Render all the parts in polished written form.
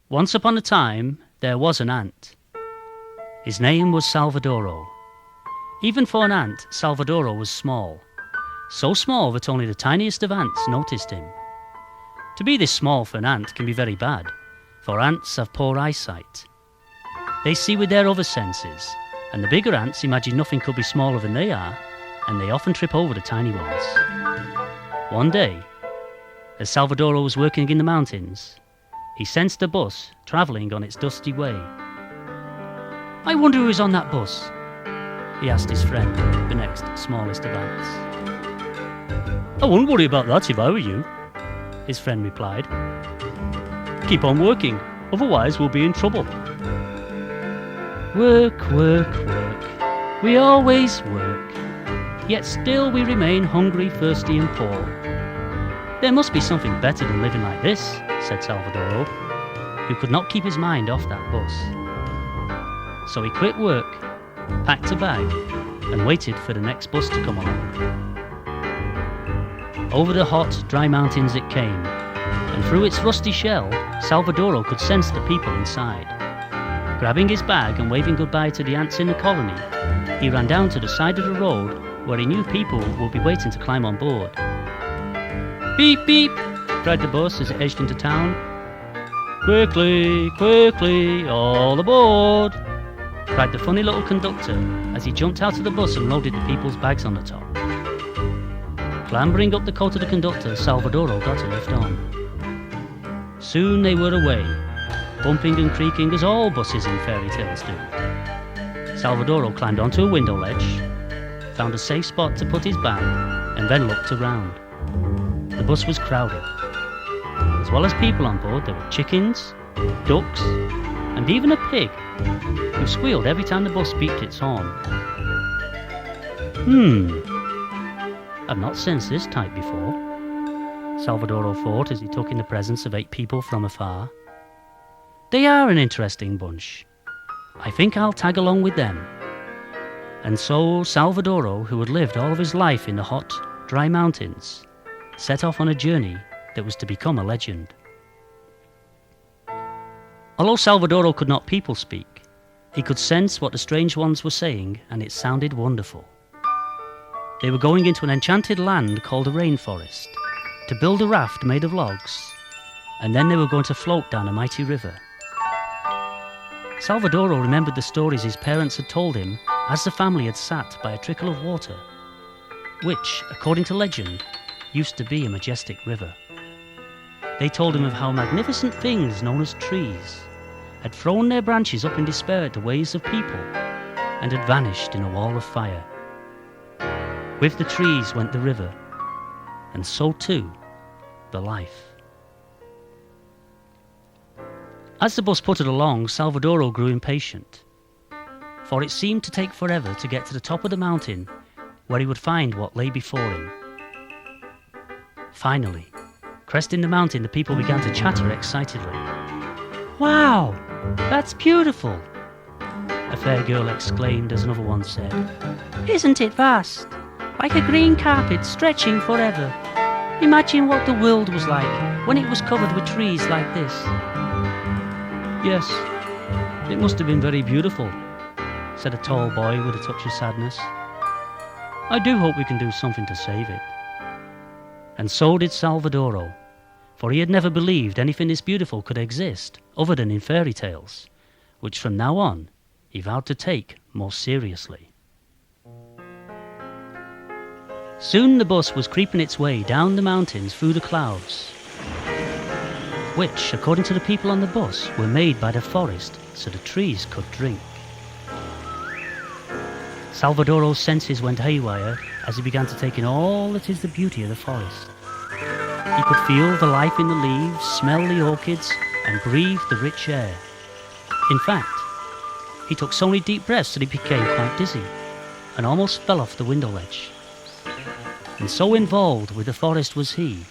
Once upon a time, there was an ant. His name was Salvadoro. Even for an ant, Salvadoro was small. So small that only the tiniest of ants noticed him. To be this small for an ant can be very bad, for ants have poor eyesight. They see with their other senses, and the bigger ants imagine nothing could be smaller than they are, and they often trip over the tiny ones. One day, as Salvadoro was working in the mountains, he sensed a bus travelling on its dusty way. "I wonder who is on that bus?" he asked his friend, the next smallest of ants. "I wouldn't worry about that if I were you," his friend replied. "Keep on working, otherwise we'll be in trouble." Work, work, work. We always work. Yet still we remain hungry, thirsty and poor. "There must be something better than living like this," said Salvadoro, who could not keep his mind off that bus. So he quit work, packed a bag, and waited for the next bus to come along. Over the hot, dry mountains it came, and through its rusty shell, Salvadoro could sense the people inside. Grabbing his bag and waving goodbye to the ants in the colony, he ran down to the side of the road where he knew people would be waiting to climb on board. "Beep, beep!" cried the bus as it edged into town. "Quickly, quickly, all aboard!" cried the funny little conductor as he jumped out of the bus and loaded the people's bags on the top. Clambering up the coat of the conductor, Salvadoro got a lift on. Soon they were away, bumping and creaking as all buses in fairy tales do. Salvadoro climbed onto a window ledge, found a safe spot to put his bag, and then looked around. The bus was crowded. As well as people on board, there were chickens, ducks, and even a pig, who squealed every time the bus beeped its horn. I've not sensed this type before, Salvadoro thought as he took in the presence of 8 people from afar. They are an interesting bunch. I think I'll tag along with them. And so Salvadoro, who had lived all of his life in the hot, dry mountains, set off on a journey that was to become a legend. Although Salvadoro could not people speak, he could sense what the strange ones were saying, and it sounded wonderful. They were going into an enchanted land called a rainforest, to build a raft made of logs, and then they were going to float down a mighty river. Salvadoro remembered the stories his parents had told him as the family had sat by a trickle of water, which, according to legend, used to be a majestic river. They told him of how magnificent things known as trees had thrown their branches up in despair at the ways of people and had vanished in a wall of fire. With the trees went the river, and so too the life. As the bus puttered along, Salvadoro grew impatient, for it seemed to take forever to get to the top of the mountain where he would find what lay before him. Finally, cresting the mountain, the people began to chatter excitedly. "Wow, that's beautiful!" a fair girl exclaimed as another one said. "Isn't it vast? Like a green carpet stretching forever. Imagine what the world was like when it was covered with trees like this." "Yes, it must have been very beautiful," said a tall boy with a touch of sadness. "I do hope we can do something to save it." And so did Salvadoro, for he had never believed anything this beautiful could exist other than in fairy tales, which from now on he vowed to take more seriously. Soon the bus was creeping its way down the mountains through the clouds, which, according to the people on the bus, were made by the forest so the trees could drink. Salvadoro's senses went haywire as he began to take in all that is the beauty of the forest. He could feel the life in the leaves, smell the orchids, and breathe the rich air. In fact, he took so many deep breaths that he became quite dizzy and almost fell off the window ledge. And so involved with the forest was he,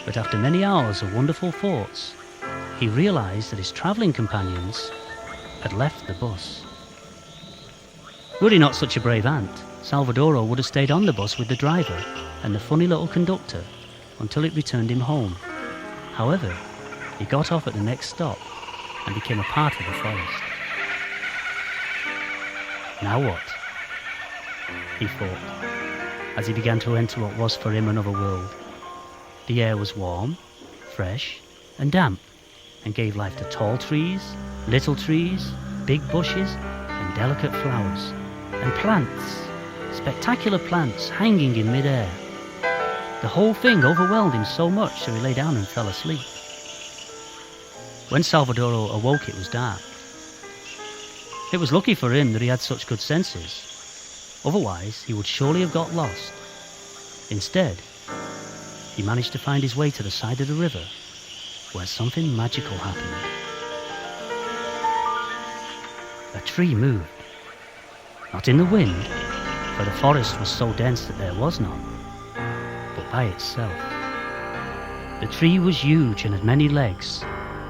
that after many hours of wonderful thoughts, he realized that his traveling companions had left the bus. Were he not such a brave ant, Salvadoro would have stayed on the bus with the driver and the funny little conductor until it returned him home. However, he got off at the next stop and became a part of the forest. Now what? He thought, as he began to enter what was for him another world. The air was warm, fresh, and damp, and gave life to tall trees, little trees, big bushes, and delicate flowers, and plants, spectacular plants hanging in mid-air. The whole thing overwhelmed him so much that he lay down and fell asleep. When Salvadoro awoke, it was dark. It was lucky for him that he had such good senses. Otherwise, he would surely have got lost. Instead, he managed to find his way to the side of the river, where something magical happened. A tree moved. Not in the wind, for the forest was so dense that there was none, but by itself. The tree was huge and had many legs,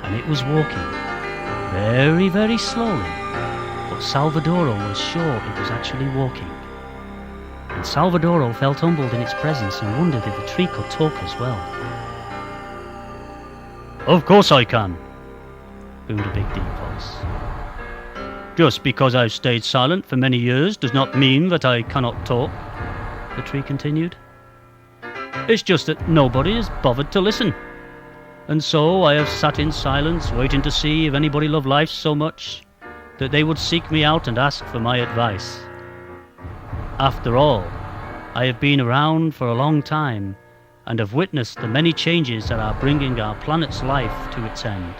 and it was walking, very, very slowly, but Salvadoro was sure it was actually walking. And Salvadoro felt humbled in its presence and wondered if the tree could talk as well. "Of course I can," boomed a big deep voice. "Just because I've stayed silent for many years does not mean that I cannot talk," the tree continued. "It's just that nobody has bothered to listen. And so I have sat in silence, waiting to see if anybody loved life so much that they would seek me out and ask for my advice. After all, I have been around for a long time and have witnessed the many changes that are bringing our planet's life to its end."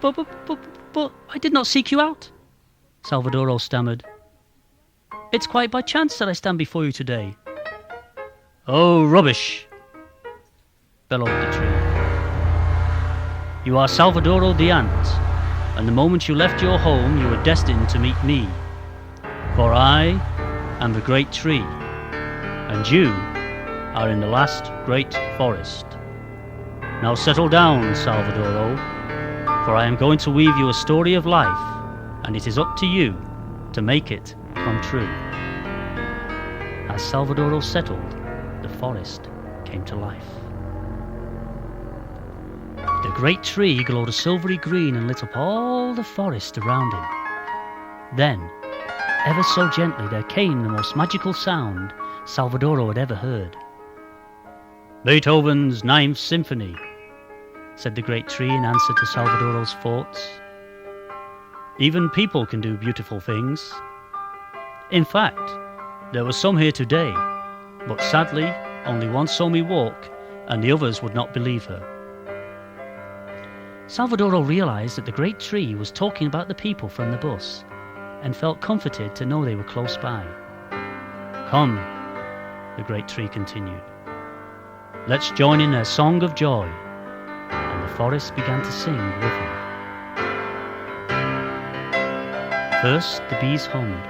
But I did not seek you out," Salvadoro stammered. "It's quite by chance that I stand before you today." "Oh, rubbish," bellowed the tree. "You are Salvadoro the ant, and the moment you left your home you were destined to meet me. For I am the great tree, and you are in the last great forest. Now settle down, Salvadoro, for I am going to weave you a story of life, and it is up to you to make it come true." As Salvadoro settled, the forest came to life. The great tree glowed a silvery green and lit up all the forest around him. Then, ever so gently, there came the most magical sound Salvadoro had ever heard. "Beethoven's Ninth Symphony," said the great tree in answer to Salvadoro's thoughts. "Even people can do beautiful things. In fact, there were some here today, but sadly only one saw me walk, and the others would not believe her." Salvadoro realized that the great tree was talking about the people from the bus, and felt comforted to know they were close by. "Come," the great tree continued, "let's join in a song of joy," and the forest began to sing with him. First the bees hummed.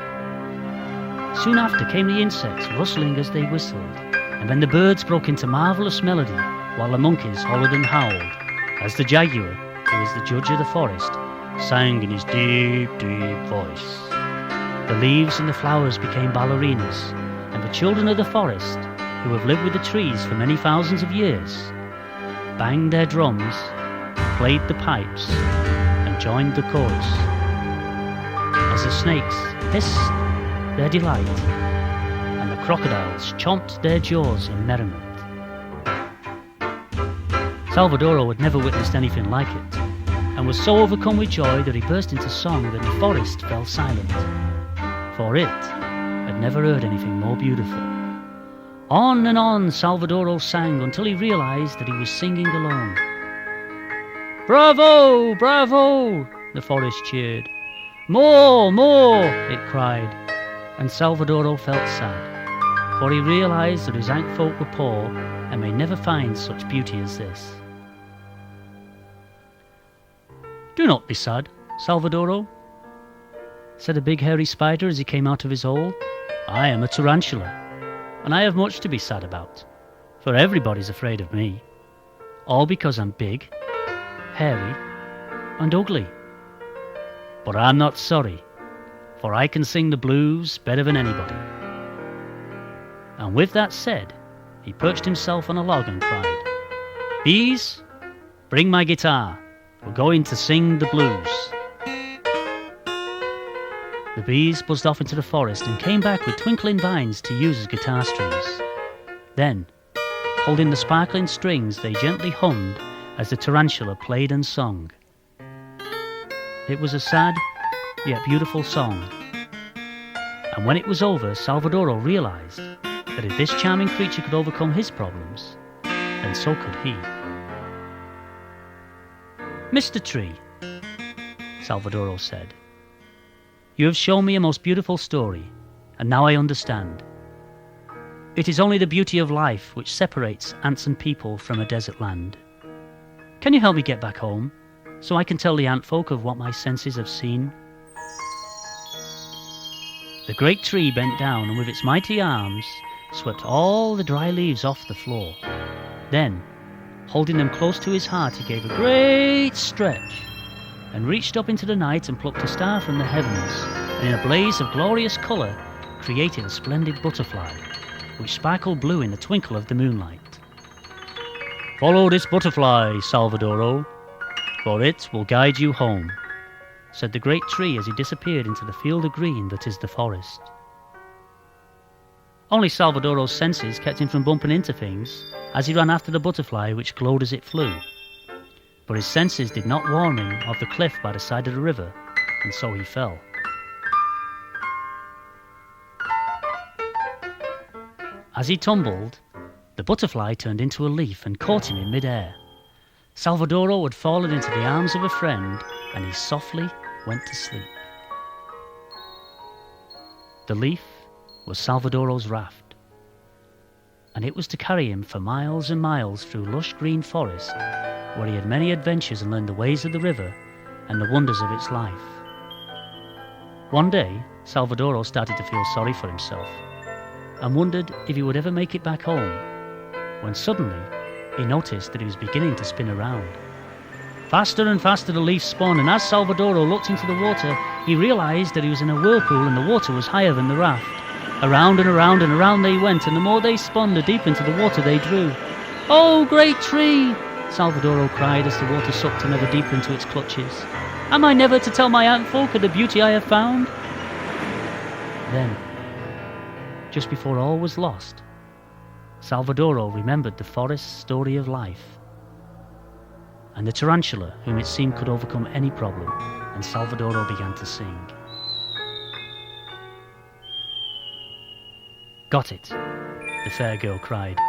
Soon after came the insects rustling as they whistled, and then the birds broke into marvelous melody, while the monkeys hollered and howled, as the jaguar, who is the judge of the forest, sang in his deep, deep voice. The leaves and the flowers became ballerinas, and the children of the forest, who have lived with the trees for many thousands of years, banged their drums, played the pipes, and joined the chorus. As the snakes hissed their delight, and the crocodiles chomped their jaws in merriment. Salvadoro had never witnessed anything like it, and was so overcome with joy that he burst into song that the forest fell silent, for it had never heard anything more beautiful. On and on Salvadoro sang until he realized that he was singing alone. "Bravo! Bravo!" the forest cheered. "More! More!" it cried, and Salvadoro felt sad, for he realized that his ant folk were poor and may never find such beauty as this. "Do not be sad, Salvadoro," said a big hairy spider as he came out of his hole. "I am a tarantula, and I have much to be sad about, for everybody's afraid of me, all because I'm big, hairy, and ugly. But I'm not sorry, for I can sing the blues better than anybody." And with that said, he perched himself on a log and cried, "Bees, bring my guitar, We're going to sing the blues." The bees buzzed off into the forest and came back with twinkling vines to use as guitar strings. Then, holding the sparkling strings, they gently hummed as the tarantula played and sung. It was a sad, yet beautiful song. And when it was over, Salvadoro realized that if this charming creature could overcome his problems, then so could he. "Mr. Tree," Salvadoro said, "you have shown me a most beautiful story, and now I understand. It is only the beauty of life which separates ants and people from a desert land. Can you help me get back home, so I can tell the ant folk of what my senses have seen?" The great tree bent down and with its mighty arms swept all the dry leaves off the floor. Then, holding them close to his heart, he gave a great stretch and reached up into the night and plucked a star from the heavens, and in a blaze of glorious colour created a splendid butterfly, which sparkled blue in the twinkle of the moonlight. "Follow this butterfly, Salvadoro, for it will guide you home," said the great tree as he disappeared into the field of green that is the forest. Only Salvadoro's senses kept him from bumping into things as he ran after the butterfly which glowed as it flew. But his senses did not warn him of the cliff by the side of the river, and so he fell. As he tumbled, the butterfly turned into a leaf and caught him in mid-air. Salvadoro had fallen into the arms of a friend, and he softly went to sleep. The leaf was Salvadoro's raft, and it was to carry him for miles and miles through lush green forest, where he had many adventures and learned the ways of the river and the wonders of its life. One day, Salvadoro started to feel sorry for himself and wondered if he would ever make it back home, when suddenly he noticed that he was beginning to spin around. Faster and faster the leaf spun, and as Salvadoro looked into the water, he realized that he was in a whirlpool and the water was higher than the raft. Around and around and around they went, and the more they spun, the deeper into the water they drew. "Oh, great tree!" Salvadoro cried as the water sucked him ever deeper into its clutches. "Am I never to tell my ant folk of the beauty I have found?" Then, just before all was lost, Salvadoro remembered the forest's story of life, and the tarantula whom it seemed could overcome any problem, and Salvadoro began to sing. "Got it," the fair girl cried,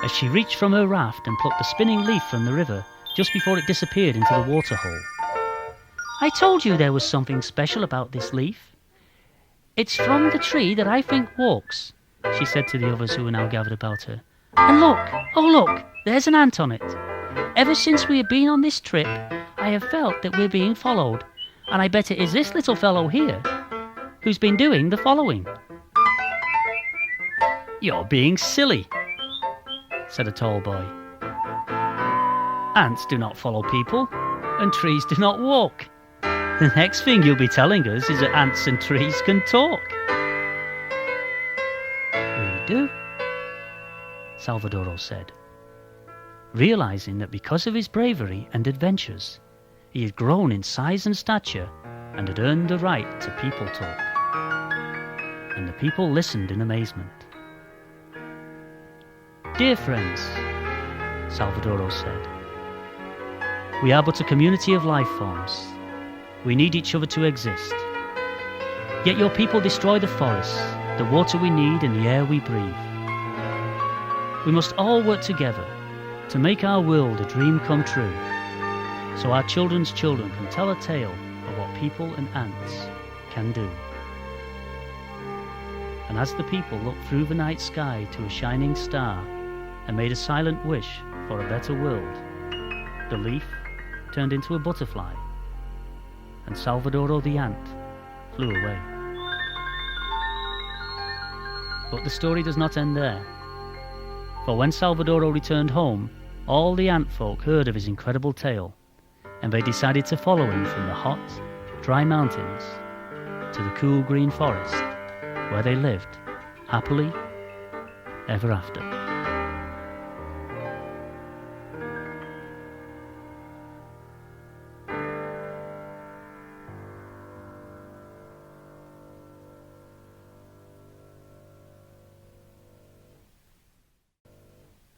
as she reached from her raft and plucked a spinning leaf from the river just before it disappeared into the waterhole. "I told you there was something special about this leaf. It's from the tree that I think walks," she said to the others who were now gathered about her. "And look, oh look, there's an ant on it. Ever since we have been on this trip, I have felt that we're being followed, and I bet it is this little fellow here who's been doing the following." "You're being silly," said a tall boy. "Ants do not follow people, and trees do not walk. The next thing you'll be telling us is that ants and trees can talk." "We do," Salvadoro said, realizing that because of his bravery and adventures, he had grown in size and stature and had earned the right to people talk. And the people listened in amazement. "Dear friends," Salvadoro said, "we are but a community of life forms. We need each other to exist. Yet your people destroy the forests, the water we need and the air we breathe. We must all work together to make our world a dream come true, so our children's children can tell a tale of what people and ants can do." And as the people looked through the night sky to a shining star and made a silent wish for a better world, the leaf turned into a butterfly, and Salvadoro the ant flew away. But the story does not end there, for when Salvadoro returned home, all the ant folk heard of his incredible tale, and they decided to follow him from the hot, dry mountains to the cool green forest, where they lived happily ever after.